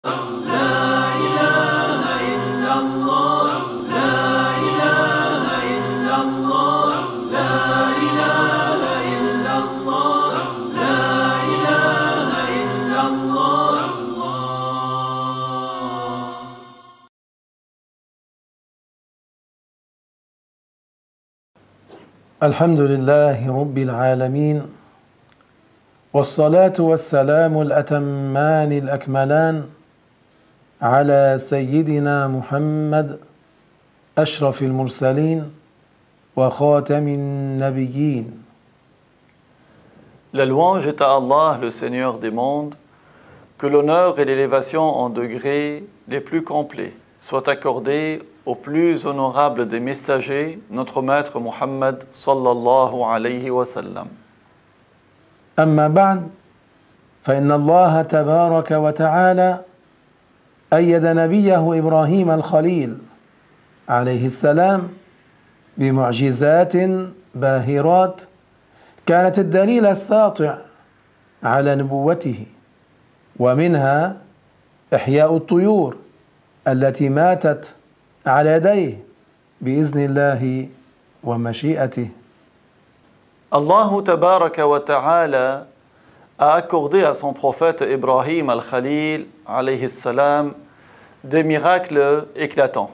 الحمد لله رب العالمين والصلاة والسلام الأتمان الأكملان على سيدنا محمد أشرف المرسلين وخاتم النبيين. La louange est à Allah, le Seigneur des mondes, que l'honneur et l'élévation en degrés les plus complets soient accordés au plus honorable des messagers, notre maître Muhammad sallallahu alayhi wa sallam. أما بعد فإن الله تبارك وتعالى أيد نبيه إبراهيم الخليل عليه السلام بمعجزات باهرات كانت الدليل الساطع على نبوته، ومنها إحياء الطيور التي ماتت على يديه بإذن الله ومشيئته. Allah tabaraka wa ta'ala a accordé à son prophète Ibrahim al-Khalil alayhi salam des miracles éclatants.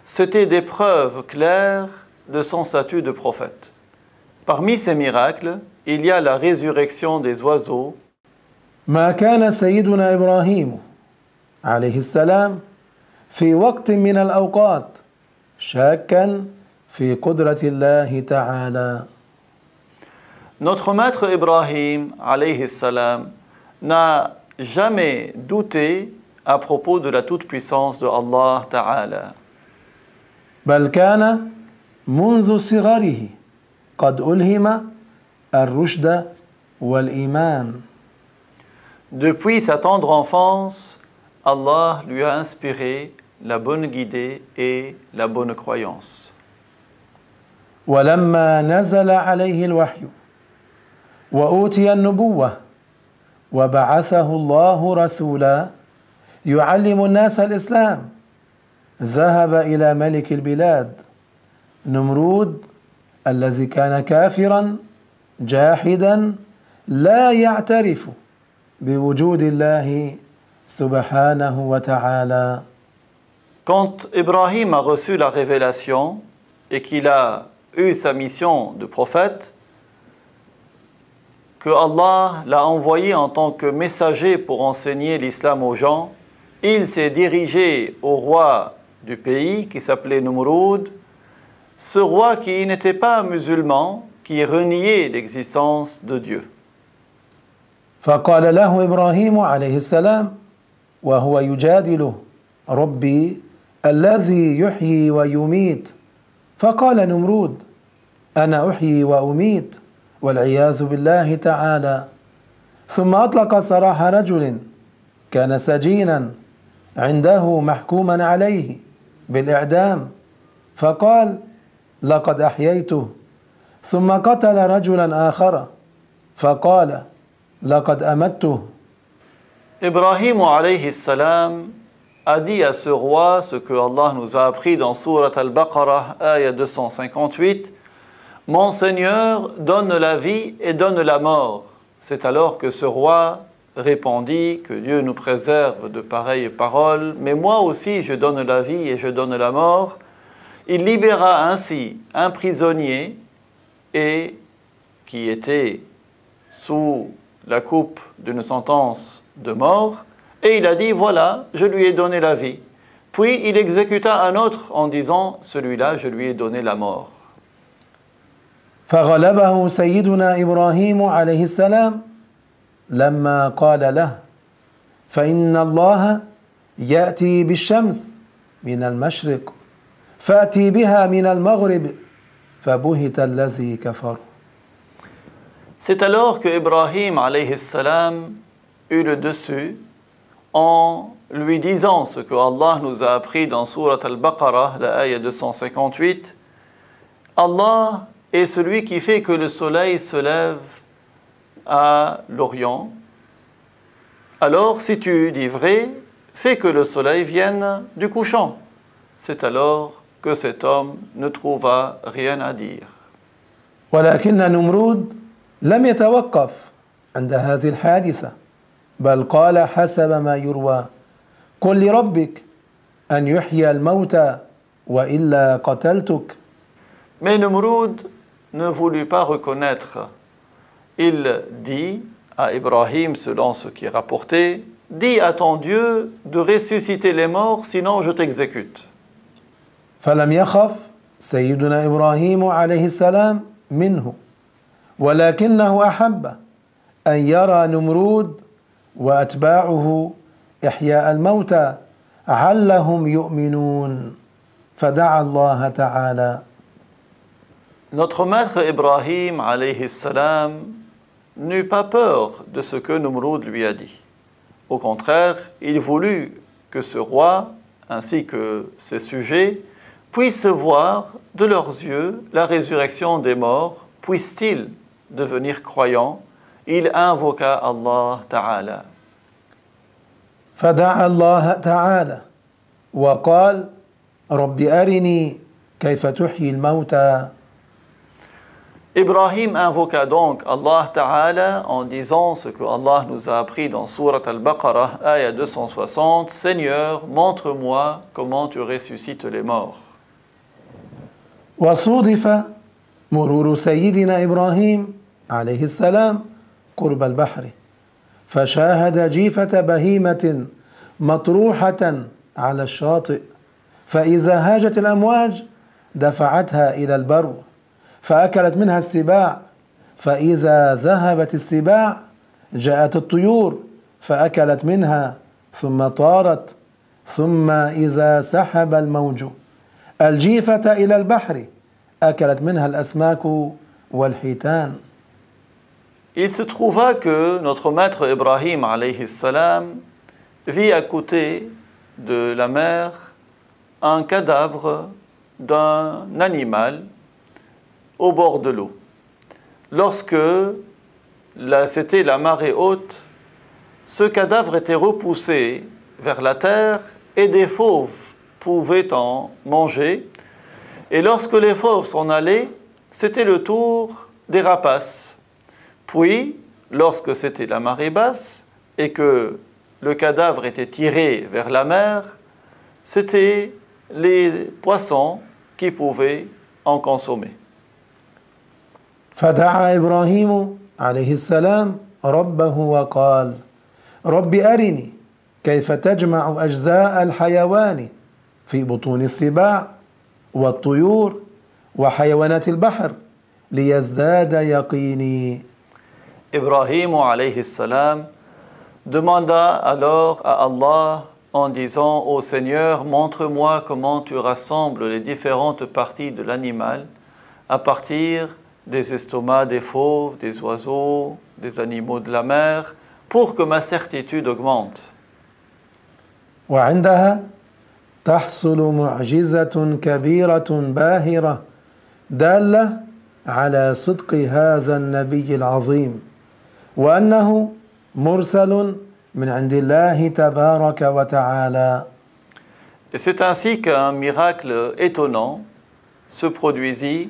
C'étaient des preuves claires de son statut de prophète. Parmi ces miracles, il y a la résurrection des oiseaux. ما كان سيدنا إبراهيم عليه السلام في وقت من الأوقات شاكا في قدرة الله تعالى. Notre maître Ibrahim alayhi salam n'a jamais douté à propos de la toute-puissance de Allah Ta'ala. بل كان منذ صغره قد ألهم الرشد والإيمان. Depuis sa tendre enfance, Allah lui a inspiré la bonne guidée et la bonne croyance. ولما نزل عليه الوحي وأوتي النبوة وبعثه الله رسولا يعلم الناس الإسلام ذهب إلى ملك البلاد نمرود الذي كان كافرا جاحدا لا يعترف بوجود الله سبحانه وتعالى. Quand Ibrahim a reçu la révélation et qu'il a eu sa mission de prophète, que Allah l'a envoyé en tant que messager pour enseigner l'islam aux gens, il s'est dirigé au roi du pays qui s'appelait Numrud, ce roi qui n'était pas musulman, qui reniait l'existence de Dieu. فقال له إبراهيم عليه السلام وهو يجادله ربي الذي يحيي ويميت. فقال نمرود أنا أحيي وأميت والعياذ بالله تعالى. ثم أطلق سراح رجل كان سجينا عنده محكوما عليه بالإعدام فقال لقد أحييته. ثم قتل رجلا آخر فقال لقد أمته. Ibrahim alayhi salam a dit à ce roi ce que Allah nous a appris dans Surat al-Baqarah, ayah 258, « Mon Seigneur donne la vie et donne la mort. » C'est alors que ce roi répondit que Dieu nous préserve de pareilles paroles, « Mais moi aussi je donne la vie et je donne la mort. » Il libéra ainsi un prisonnier et qui était sous la coupe d'une sentence de mort, et il a dit, voilà, je lui ai donné la vie. Puis il exécuta un autre en disant, celui-là, je lui ai donné la mort. فغلبه سيدنا إبراهيم عليه السلام لما قال له فإن الله يأتي بالشمس من المشرق فأتي بها من المغرب فبهت الذي كفر. C'est alors que Ibrahim alayhi salam eut le dessus en lui disant ce que Allah nous a appris dans Surat al-Baqarah, la ayah 258. Allah est celui qui fait que le soleil se lève à l'Orient. Alors, si tu dis vrai, fait que le soleil vienne du couchant. C'est alors que cet homme ne trouva rien à dire. ولكن نمرود لم يتوقف عند هذه الحادثة بل قال حسب ما يروى قل لربك أن يحيي الموتى وإلا قتلتك. Mais Nemrud ne voulut pas reconnaître. Il dit à Ibrahim, selon ce qui est rapporté, « Dis à ton Dieu de ressusciter les morts, sinon je t'exécute. » فلم يخف سيدنا إبراهيم عليه السلام منه ولكنه أحب أن يرى نمرود وأتباعه إحياء الموتى علهم يؤمنون فدعا الله تعالى. Notre maître Ibrahim alayhi salam n'eut pas peur de ce que Nemrud lui a dit. Au contraire, il voulut que ce roi, ainsi que ses sujets, puissent voir de leurs yeux la résurrection des morts, puissent-ils devenir croyants. Il invoqua Allah Ta'ala. فدعا الله تعالى وقال رب أرني كيف تحيي الموتى. Ibrahim invoqua donc Allah Ta'ala en disant ce que Allah nous a appris dans Surat Al-Baqarah, ayah 260, « Seigneur, montre-moi comment tu ressuscites les morts. » وصودف مرور سيدنا إبراهيم عليه السلام قرب البحر فشاهد جيفة بهيمة مطروحة على الشاطئ فإذا هاجت الأمواج دفعتها إلى البر فأكلت منها السباع فإذا ذهبت السباع جاءت الطيور فأكلت منها ثم طارت ثم إذا سحب الموج الجيفة إلى البحر أكلت منها الأسماك والحيتان. Il se trouva que notre maître Ibrahim alayhi salam vit à côté de la mer un cadavre d'un animal au bord de l'eau. Lorsque c'était la marée haute, ce cadavre était repoussé vers la terre et des fauves pouvaient en manger. Et lorsque les fauves s'en allaient, c'était le tour des rapaces. Puis, lorsque c'était la marée basse et que le cadavre était tiré vers la mer, c'était les poissons qui pouvaient en consommer. فدعا إبراهيم عليه السلام ربه وقال رب أرني كيف تجمع أجزاء الحيوان في بطون السباع والطيور وحيوانات البحر ليزداد يقيني. Ibrahim alayhi salam demanda alors à Allah en disant « Ô Seigneur, montre-moi comment tu rassembles les différentes parties de l'animal à partir des estomacs des fauves, des oiseaux, des animaux de la mer, pour que ma certitude augmente. » وعندها تحصل معجزة كبيرة باهرة دالة على صدق هذا النبي العظيم وأنه مرسل من عند الله تبارك وتعالى. Et c'est ainsi qu'un miracle étonnant se produisit.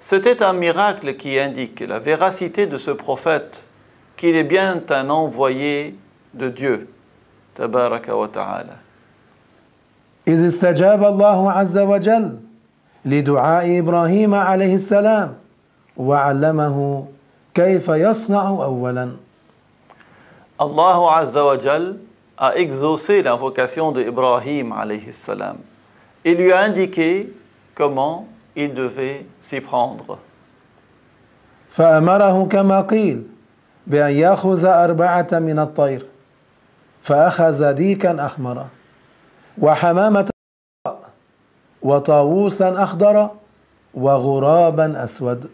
C'était un miracle qui indique la véracité de ce prophète, qu'il est bien un envoyé de Dieu, tabaraka wa ta'ala. إذ استجاب الله عز وجل لدعاء إبراهيم عليه السلام وعلمه كيف يصنع أولا. Allah Azza wa Jal a exaucé l'invocation d'Ibrahim alayhi salam et lui a indiqué comment il devait s'y prendre. فأمره كما قيل بأن يأخذ 4 من الطير فأخذ ديكا أحمر وحمامة وطاووسا أخضر وغرابا أسود.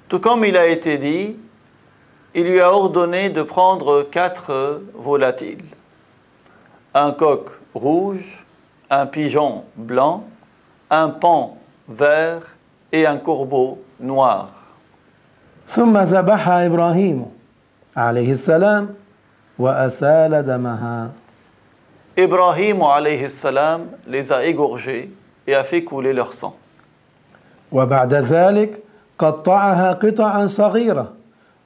Tout comme il a été dit, il lui a ordonné de prendre 4 volatiles, un coq rouge, un pigeon blanc, un paon vert et un corbeau noir. ثم ذبح إبراهيم عليه السلام وأسال دمها. Ibrahim alayhi salam les a égorgés et a fait couler leur sang. وبعد ذلك قطعها قطعا صغيرة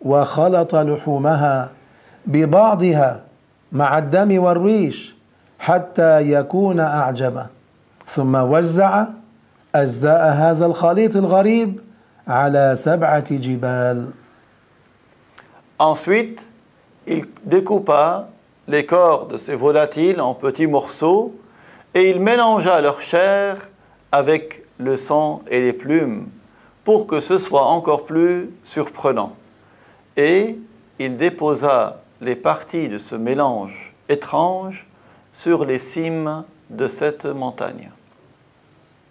وخلط لحومها ببعضها مع الدم والريش حتى يكون أعجب، ثم وزع أجزاء هذا الخليط الغريب على 7 جبال. Ensuite, il découpa les corps de ces volatiles en petits morceaux et il mélangea leur chair avec le sang et les plumes pour que ce soit encore plus surprenant. Et il déposa les parties de ce mélange étrange sur les cimes de cette montagne.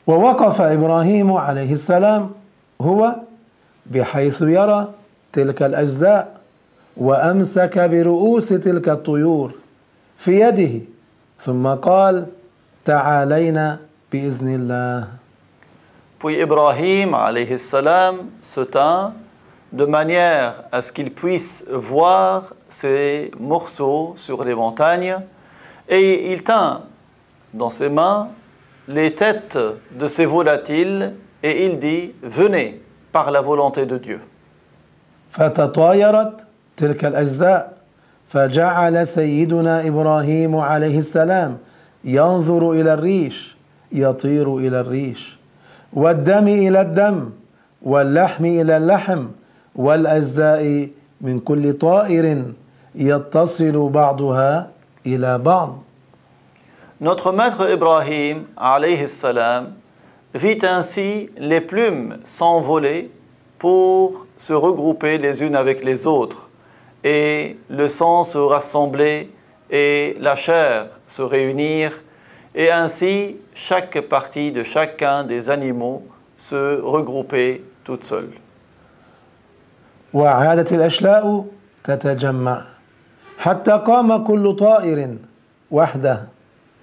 ووقف إبراهيم عليه السلام هو بحيث يرى تلك الأجزاء وأمسك برؤوس تلك الطيور في يده ثم قال تعالينا بإذن الله. Puis Ibrahim alayhi salam se tint de manière à ce qu'il puisse voir ces morceaux sur les montagnes et il tint dans ses mains les têtes de ces volatiles et il dit venez par la volonté de Dieu. فتطايرت تلك الأجزاء فجعل سيدنا إبراهيم عليه السلام ينظر إلى الريش يطير إلى الريش والدم إلى الدم واللحم إلى اللحم والأجزاء من كل طائر يتصل بعضها إلى بعض. Notre maître Ibrahim alayhi salam vit ainsi les plumes s'envoler pour se regrouper les unes avec les autres et le sang se rassembler et la chair se réunir et ainsi chaque partie de chacun des animaux se regrouper toute seule. وعادت الأشلاء تتجمع حتى قام كل طائر وحده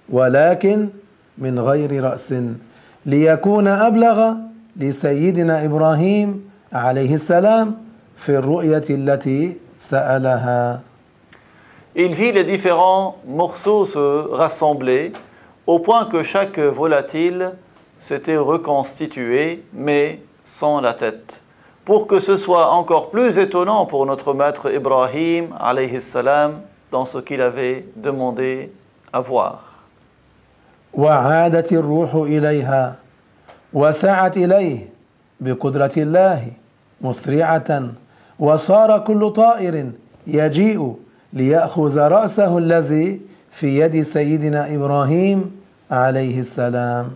ولكن من غير رأس ليكون أبلغ لسيدنا إبراهيم عليه السلام في الرؤية التي سألها. Il vit les différents morceaux se rassembler au point que chaque volatile s'était reconstitué mais sans la tête, pour que ce soit encore plus étonnant pour notre maître Ibrahim alayhi salam dans ce qu'il avait demandé à voir. وعادت الروح إليها وسعت إليه بقدرة الله مسرعة وصار كل طائر يجيء ليأخذ رأسه الذي في يد سيدنا إبراهيم عليه السلام.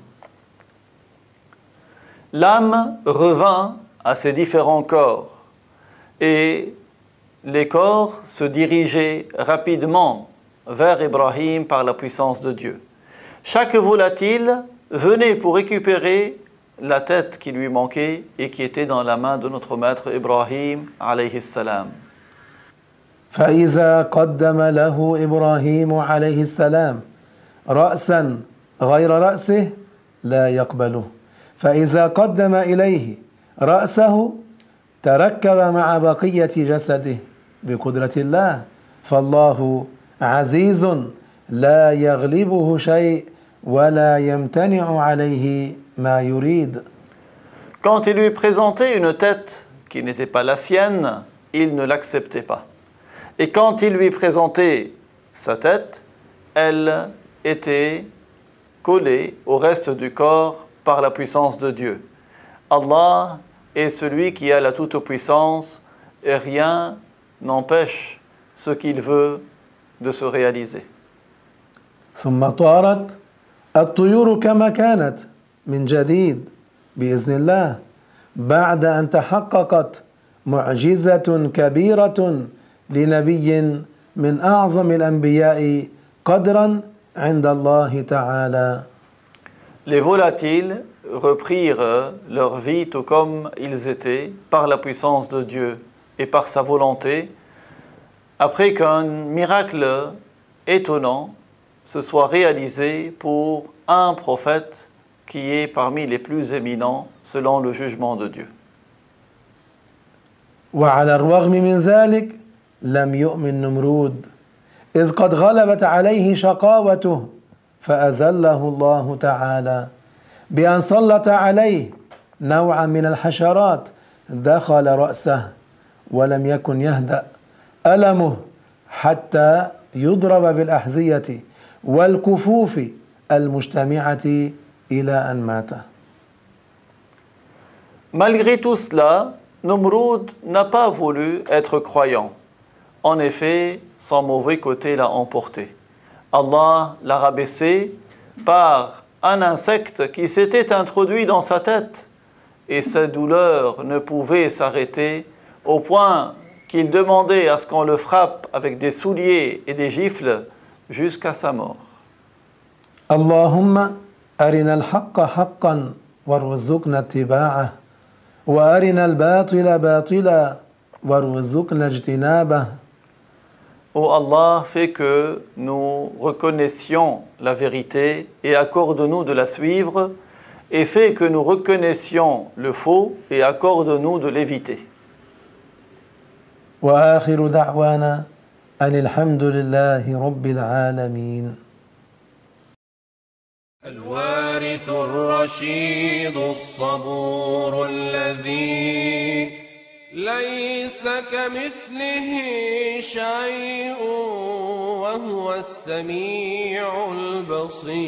L'âme revint à ses différents corps et les corps se dirigeaient rapidement vers Ibrahim par la puissance de Dieu. Chaque volatile venait pour récupérer la tête qui lui manquait et qui était dans la main de notre maître Ibrahim alayhi salam. فإذا قدم له إبراهيم عليه السلام رأسا غير رأسه لا يقبله، فإذا قدم إليه رأسه تركب مع بقية جسده بقدرة الله، فالله عزيز لا يغلبه شيء ولا يمتنع عليه ما يريد. Quand il lui présentait une tête qui n'était pas la sienne, il ne l'acceptait pas. Et quand il lui présentait sa tête, elle était collée au reste du corps par la puissance de Dieu. Allah est celui qui a la toute-puissance et rien n'empêche ce qu'il veut de se réaliser. ثم طارت الطيور كما كانت من جديد بإذن الله بعد أن تحققت معجزة كبيرة لنبي من أعظم الأنبياء قدرا عند الله تعالى. Les volatiles reprirent leur vie tout comme ils étaient par la puissance de Dieu et par sa volonté, après qu'un miracle étonnant se soit réalisé pour un prophète qui est parmi les plus éminents selon le jugement de Dieu. وعلى الرغم من ذلك لم يؤمن نمرود إذ قد غلبت عليه شقاوته فأذله الله تعالى بأن سلط عليه نوعا من الحشرات دخل رأسه ولم يكن يهدأ ألمه حتى يضرب بالأحذية والكفوف المجتمعة إلى أن مات. Malgré tout cela, Nomrud n'a pas voulu être croyant. En effet, son mauvais côté l'a emporté. Allah l'a rabaissé par un insecte qui s'était introduit dans sa tête et sa douleur ne pouvait s'arrêter au point qu'il demandait à ce qu'on le frappe avec des souliers et des gifles jusqu'à sa mort. Allahumma arina al-haqqa haqqan warzuqna ittiba'ah wa arina al-batila batila warzuqna ijtinabah. Ô Allah, fais que nous reconnaissions la vérité et accorde-nous de la suivre, et fais que nous reconnaissions le faux et accorde-nous de l'éviter. وآخر دعوانا أن الحمد لله رب العالمين. الوارث الرشيد الصبور الذي ليس كمثله شيء وهو السميع البصير.